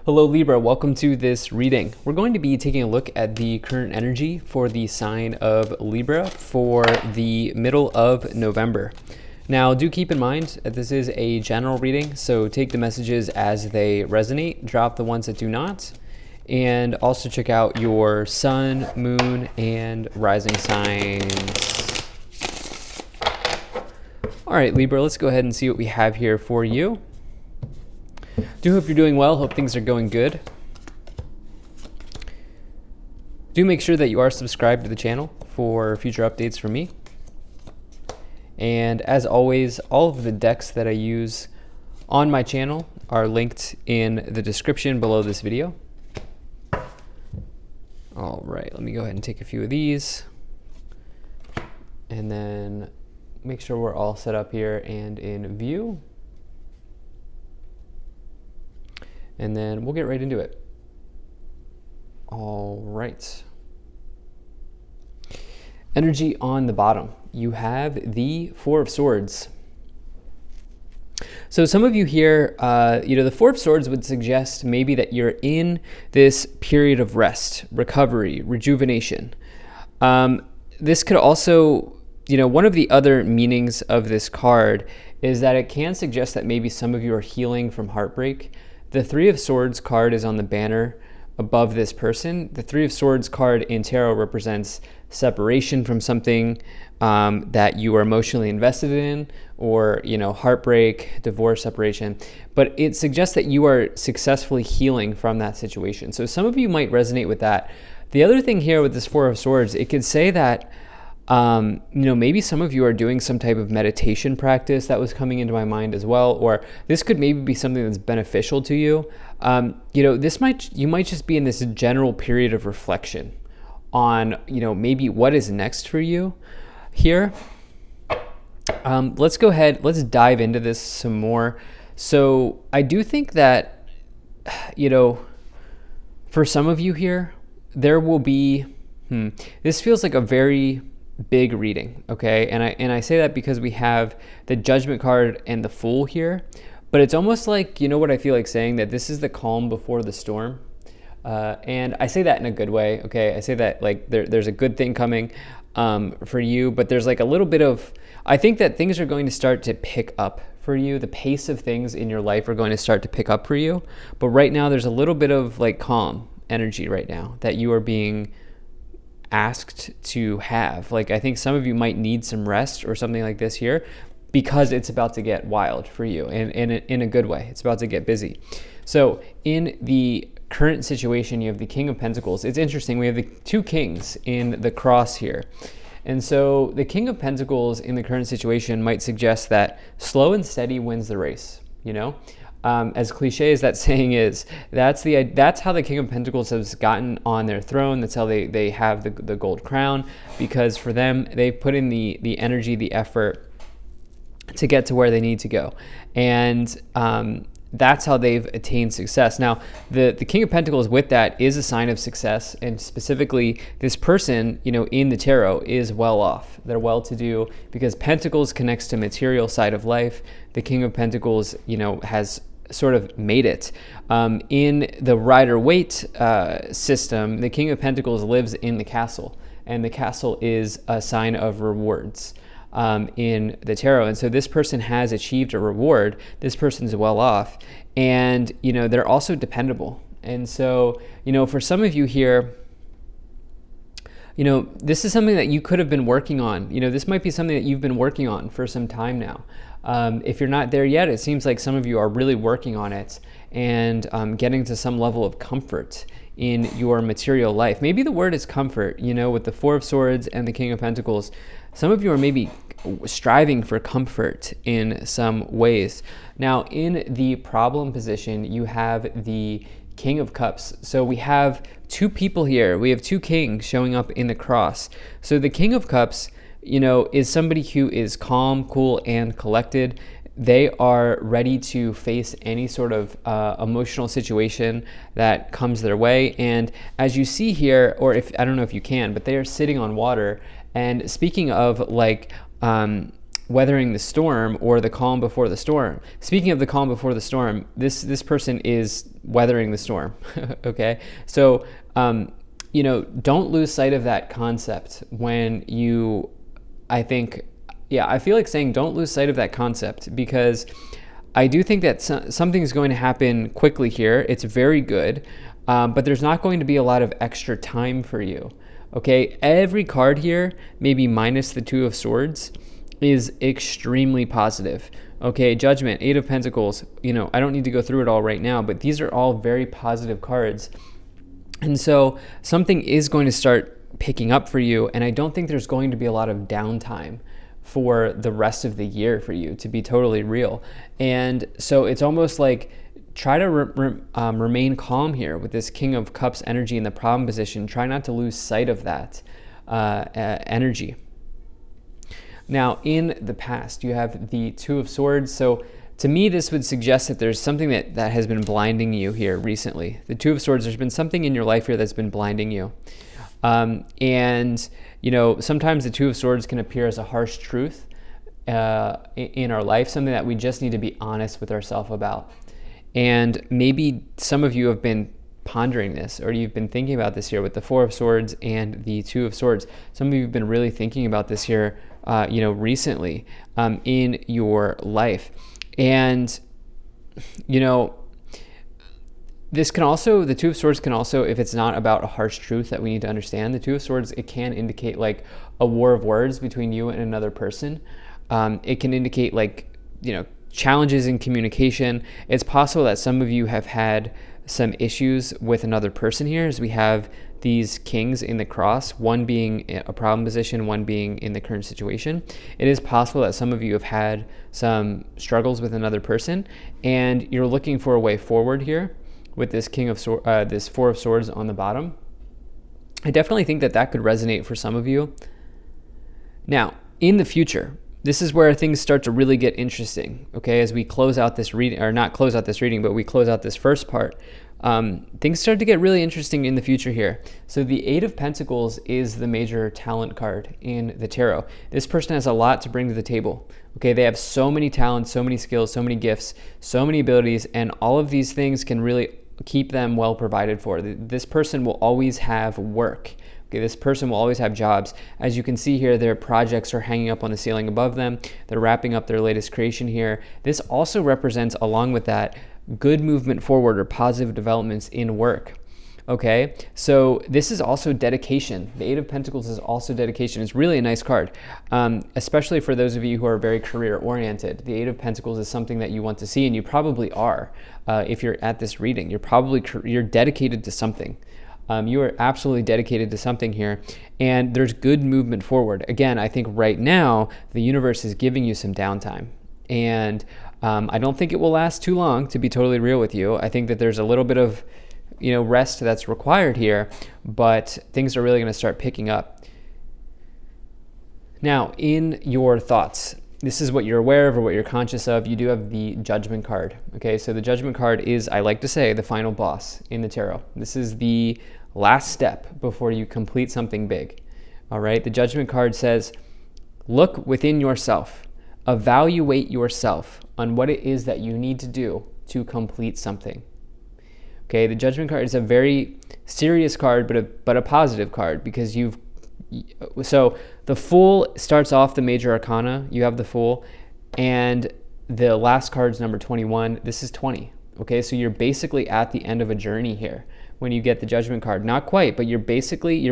Hello Libra, welcome to this reading. We're going to be taking a look at the current energy for the sign of Libra for the middle of November. Now, do keep in mind that this is a general reading, so take the messages as they resonate, drop the ones that do not, and also check out your sun, moon, and rising signs. All right, Libra, let's go ahead and see what we have here for you. Do hope you're doing well. Hope things are going good. Do make sure that you are subscribed to the channel for future updates from me. And as always, all of the decks that I use on my channel are linked in the description below this video. All right, let me go ahead and take a few of these. And then make sure we're all set up here and in view. And then we'll get right into it. All right. Energy on the bottom. You have the Four of Swords. So some of you here, the Four of Swords would suggest maybe that you're in this period of rest, recovery, rejuvenation. This could also, one of the other meanings of this card is that it can suggest that maybe some of you are healing from heartbreak. The Three of Swords card is on the banner above this person. The Three of Swords card in tarot represents separation from something that you are emotionally invested in, or heartbreak, divorce, separation. But it suggests that you are successfully healing from that situation. So some of you might resonate with that. The other thing here with this Four of Swords, it could say that maybe some of you are doing some type of meditation practice. That was coming into my mind as well. Or this could maybe be something that's beneficial to you. You might just be in this general period of reflection on, maybe what is next for you here. Let's go ahead. Let's dive into this some more. So I do think that, for some of you here, there will be, this feels like a very big reading, okay? And I say that because we have the Judgment card and the Fool here, but it's almost like, what I feel like saying, that this is the calm before the storm. And I say that in a good way, okay? I say that like there's a good thing coming for you, but there's like a little bit of, I think that things are going to start to pick up for you. The pace of things in your life are going to start to pick up for you. But right now there's a little bit of like calm energy right now that you are being asked to have. Like, I think some of you might need some rest or something like this here, because it's about to get wild for you, and in a good way. It's about to get busy. So in the current situation, you have the King of Pentacles. It's interesting. We have the two kings in the cross here. And so the King of Pentacles in the current situation might suggest that slow and steady wins the race, as cliche as that saying is, that's how the King of Pentacles has gotten on their throne. That's how they have the gold crown, because for them, they've put in the energy, the effort to get to where they need to go. And that's how they've attained success. Now, the King of Pentacles with that is a sign of success, and specifically this person, in the tarot is well off. They're well-to-do, because Pentacles connects to material side of life. The King of Pentacles, has sort of made it. In the Rider-Waite system, the King of Pentacles lives in the castle, and the castle is a sign of rewards in the tarot. And so this person has achieved a reward. This person's well off, and they're also dependable. And so for some of you here, this is something that you could have been working on. This might be something that you've been working on for some time now. If you're not there yet, it seems like some of you are really working on it and getting to some level of comfort in your material life. Maybe the word is comfort, with the Four of Swords and the King of Pentacles. Some of you are maybe striving for comfort in some ways. Now, in the problem position, you have the King of Cups. So we have two people here. We have two kings showing up in the cross. So the King of Cups, is somebody who is calm, cool, and collected. They are ready to face any sort of emotional situation that comes their way. And as you see here, or I don't know if you can, but they are sitting on water. And speaking of like weathering the storm or the calm before the storm. Speaking of the calm before the storm, this person is weathering the storm. Okay, so don't lose sight of that concept when you. I feel like saying don't lose sight of that concept, because I do think that something is going to happen quickly here. It's very good, but there's not going to be a lot of extra time for you. Okay, every card here, maybe minus the Two of Swords, is extremely positive. Okay, Judgment, Eight of Pentacles, I don't need to go through it all right now, but these are all very positive cards. And so something is going to start picking up for you, and I don't think there's going to be a lot of downtime for the rest of the year for you, to be totally real. And so it's almost like try to remain calm here with this King of Cups energy in the problem position. Try not to lose sight of that energy. Now, in the past, you have the Two of Swords. So to me, this would suggest that there's something that has been blinding you here recently. The Two of Swords, there's been something in your life here that's been blinding you. And sometimes the Two of Swords can appear as a harsh truth in our life, something that we just need to be honest with ourselves about. And maybe some of you have been pondering this, or you've been thinking about this here with the Four of Swords and the Two of Swords. Some of you have been really thinking about this here, recently in your life. And, this can also, the Two of Swords can also, if it's not about a harsh truth that we need to understand, the Two of Swords, it can indicate like a war of words between you and another person. It can indicate challenges in communication. It's possible that some of you have had some issues with another person here, as we have these kings in the cross, one being a problem position, one being in the current situation. It is possible that some of you have had some struggles with another person, and you're looking for a way forward here with this this Four of Swords on the bottom. I definitely think that could resonate for some of you. Now, in the future, this is where things start to really get interesting, okay? As we close out this reading, or not close out this reading, but we close out this first part, things start to get really interesting in the future here. So the Eight of Pentacles is the major talent card in the tarot. This person has a lot to bring to the table, okay? They have so many talents, so many skills, so many gifts, so many abilities, and all of these things can really keep them well provided for. This person will always have work. Okay, this person will always have jobs. As you can see here, their projects are hanging up on the ceiling above them. They're wrapping up their latest creation here. This also represents, along with that, good movement forward or positive developments in work. Okay, so this is also dedication. The Eight of Pentacles is also dedication. It's really a nice card, especially for those of you who are very career oriented. The Eight of Pentacles is something that you want to see, and you probably are. If you're at this reading, you're dedicated to something. You are absolutely dedicated to something here, and there's good movement forward. Again, I think right now the universe is giving you some downtime, and I don't think it will last too long, to be totally real with you. I think that there's a little bit of rest that's required here, but things are really going to start picking up. Now, in your thoughts, this is what you're aware of or what you're conscious of. You do have the Judgment card. Okay, so the Judgment card is, I like to say, the final boss in the tarot. This is the last step before you complete something big. All right, the Judgment card says, look within yourself, evaluate yourself on what it is that you need to do to complete something. Okay, the Judgment card is a very serious card, but a positive card, because so the Fool starts off the major arcana. You have the Fool, and the last card is number 21. This is 20. Okay, so you're basically at the end of a journey here when you get the Judgment card. Not quite, but you're basically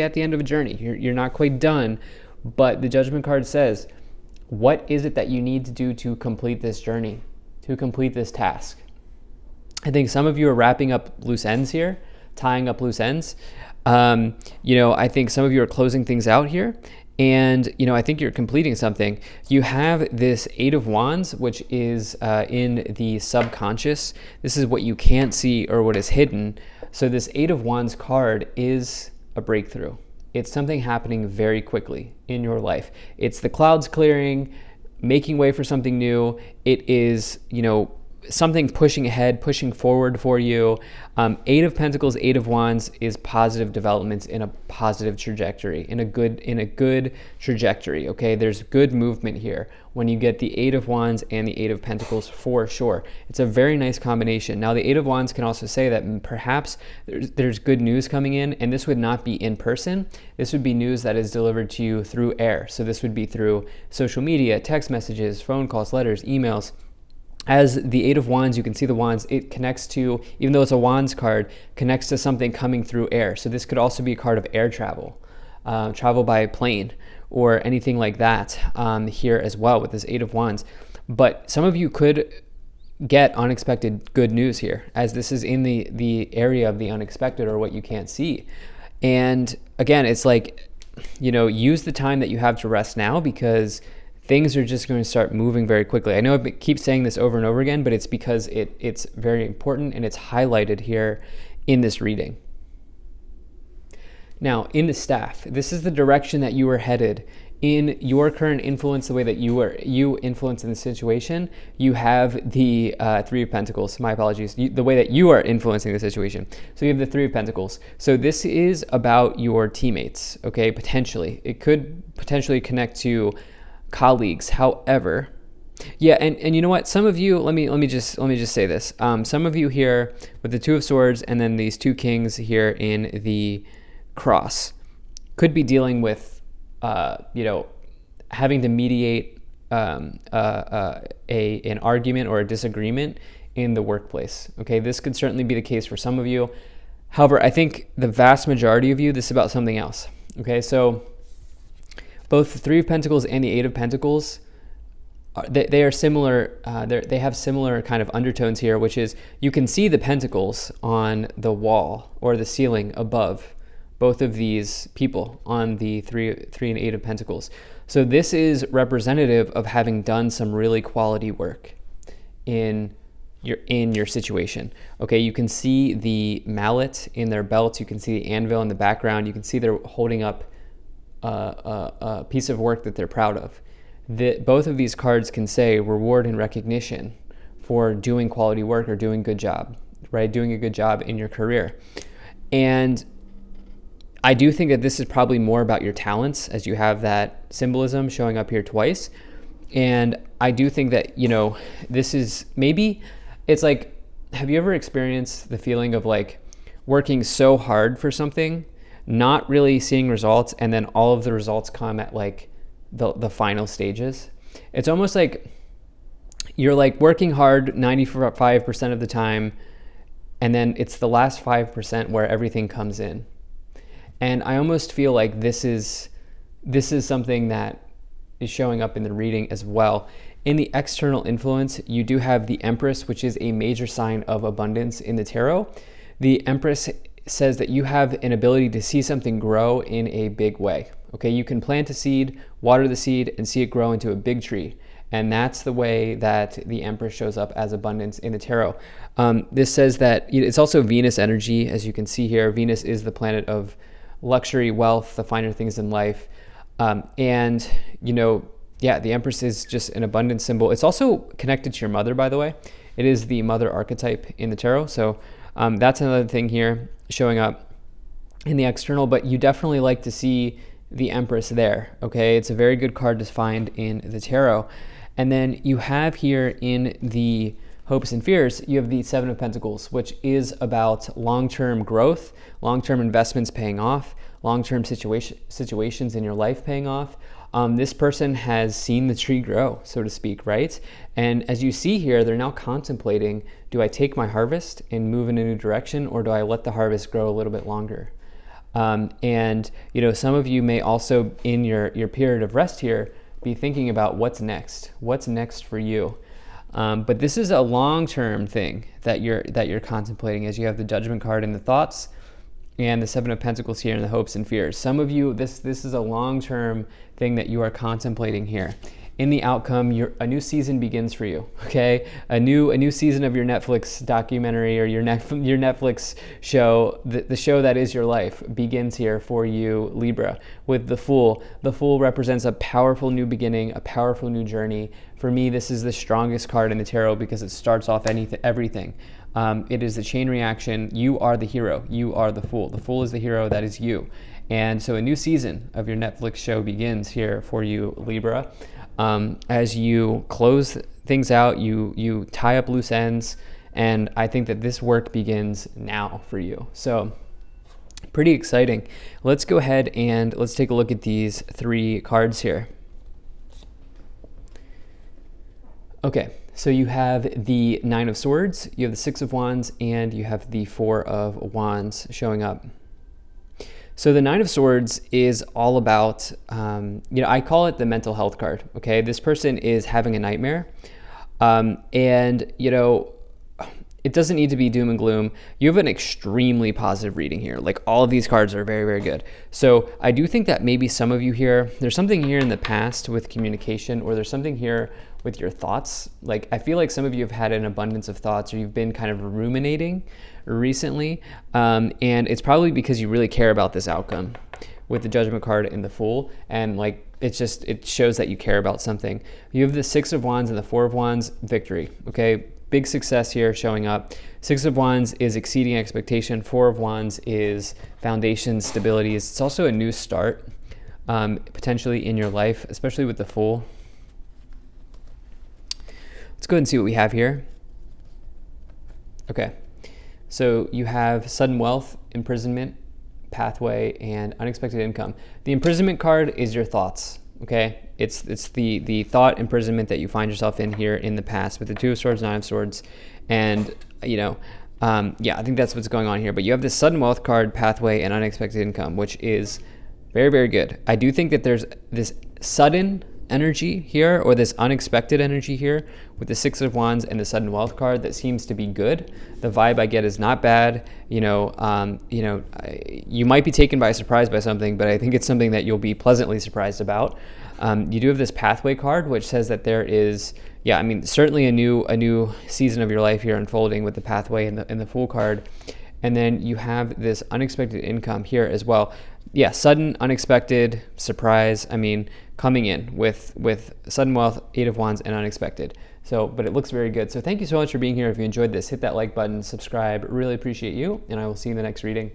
at the end of a journey. You're not quite done, but the Judgment card says, what is it that you need to do to complete this journey, to complete this task? I think some of you are wrapping up loose ends here, tying up loose ends. I think some of you are closing things out here, and I think you're completing something. You have this Eight of Wands, which is in the subconscious. This is what you can't see or what is hidden. So this Eight of Wands card is a breakthrough. It's something happening very quickly in your life. It's the clouds clearing, making way for something new. It is, something pushing ahead, pushing forward for you. Eight of Pentacles, Eight of Wands is positive developments in a positive trajectory, in a good trajectory. Okay, there's good movement here when you get the Eight of Wands and the Eight of Pentacles for sure. It's a very nice combination. Now, the Eight of Wands can also say that perhaps there's good news coming in, and this would not be in person. This would be news that is delivered to you through air. So this would be through social media, text messages, phone calls, letters, emails. As the Eight of Wands, you can see the wands, it connects to, even though it's a wands card, connects to something coming through air. So this could also be a card of air travel, travel by plane or anything like that here as well with this Eight of Wands. But some of you could get unexpected good news here, as this is in the area of the unexpected or what you can't see. And again, it's like, use the time that you have to rest now, because things are just going to start moving very quickly. I know I keep saying this over and over again, but it's because it's very important and it's highlighted here in this reading. Now, in the staff, this is the direction that you are headed. In your current influence, the way that you influence in the situation, you have the Three of Pentacles. My apologies. The way that you are influencing the situation. So you have the Three of Pentacles. So this is about your teammates, okay? Potentially. It could potentially connect to colleagues. However, yeah, and you know what? Some of you, let me just say this. Some of you here with the Two of Swords and then these two kings here in the cross could be dealing with having to mediate an argument or a disagreement in the workplace. Okay, this could certainly be the case for some of you. However, I think the vast majority of you, this is about something else. Okay, so both the Three of Pentacles and the Eight of Pentacles, they are similar. They have similar kind of undertones here, which is you can see the pentacles on the wall or the ceiling above both of these people on the three and Eight of Pentacles. So this is representative of having done some really quality work in your situation. Okay, you can see the mallet in their belt. You can see the anvil in the background. You can see they're holding up a piece of work that they're proud of. Both of these cards can say reward and recognition for doing quality work or doing a good job, right? Doing a good job in your career. And I do think that this is probably more about your talents, as you have that symbolism showing up here twice. And I do think that, this is maybe, it's like, have you ever experienced the feeling of like working so hard for something, not really seeing results, and then all of the results come at like the final stages? It's almost like you're like working hard 95% of the time, and then it's the last 5% where everything comes in. And I almost feel like this is something that is showing up in the reading as well. In the external influence, you do have the Empress, which is a major sign of abundance in the tarot. The Empress says that you have an ability to see something grow in a big way. Okay, you can plant a seed, water the seed, and see it grow into a big tree. And that's the way that the Empress shows up as abundance in the tarot. This says that it's also Venus energy, as you can see here. Venus is the planet of luxury, wealth, the finer things in life. The Empress is just an abundance symbol. It's also connected to your mother, by the way. It is the mother archetype in the tarot. So that's another thing here showing up in the external, but you definitely like to see the Empress there, okay? It's a very good card to find in the tarot. And then you have here in the hopes and fears, you have the Seven of Pentacles, which is about long-term growth, long-term investments paying off, long-term situations in your life paying off. This person has seen the tree grow, so to speak, right? And as you see here, they're now contemplating, do I take my harvest and move in a new direction, or do I let the harvest grow a little bit longer? Some of you may also, in your period of rest here, be thinking about what's next for you. But this is a long-term thing that you're contemplating, as you have the Judgment card in the thoughts and the Seven of Pentacles here in the hopes and fears. Some of you, this is a long-term thing that you are contemplating here. in the outcome, a new season begins for you. Okay, a new season of your Netflix documentary or your Netflix show, the show that is your life, begins here for you, Libra, with the Fool. The Fool represents a powerful new beginning, a powerful new journey. For me, this is the strongest card in the tarot because it starts off everything. It is the chain reaction. You are the hero. You are the Fool. The Fool is the hero. That is you. And so a new season of your Netflix show begins here for you, Libra. As you close things out, you tie up loose ends, and I think that this work begins now for you. So pretty exciting. Let's go ahead and let's take a look at these 3 cards here. Okay, so you have the 9 of Swords, you have the 6 of Wands, and you have the 4 of Wands showing up. So the 9 of Swords is all about, I call it the mental health card, okay? This person is having a nightmare, and, it doesn't need to be doom and gloom. You have an extremely positive reading here. Like, all of these cards are very, very good. So I do think that maybe some of you here, there's something here in the past with communication, or there's something here with your thoughts. Like, I feel like some of you have had an abundance of thoughts, or you've been kind of ruminating recently, and it's probably because you really care about this outcome with the Judgment card and the Fool, and like it shows that you care about something. You have the 6 of Wands and the 4 of Wands, victory, okay? Big success here showing up. 6 of Wands is exceeding expectation. 4 of Wands is foundation, stability. It's also a new start, potentially in your life, especially with the Fool. Let's go ahead and see what we have here. Okay, so you have sudden wealth, imprisonment, pathway, and unexpected income. The imprisonment card is your thoughts, okay? It's the thought imprisonment that you find yourself in here in the past with the 2 of Swords, 9 of Swords, and I think that's what's going on here. But you have this sudden wealth card, pathway, and unexpected income, which is very, very good. I do think that there's this sudden energy here, or this unexpected energy here with the 6 of Wands and the sudden wealth card that seems to be good. The vibe I get is not bad. You might be taken by surprise by something, but I think it's something that you'll be pleasantly surprised about. You do have this pathway card, which says that there is, certainly a new season of your life here unfolding with the pathway and the Fool card. And then you have this unexpected income here as well. Yeah, sudden, unexpected, surprise. Coming in with sudden wealth, 8 of Wands, and unexpected. So, but it looks very good. So thank you so much for being here. If you enjoyed this, hit that like button, subscribe. Really appreciate you, and I will see you in the next reading.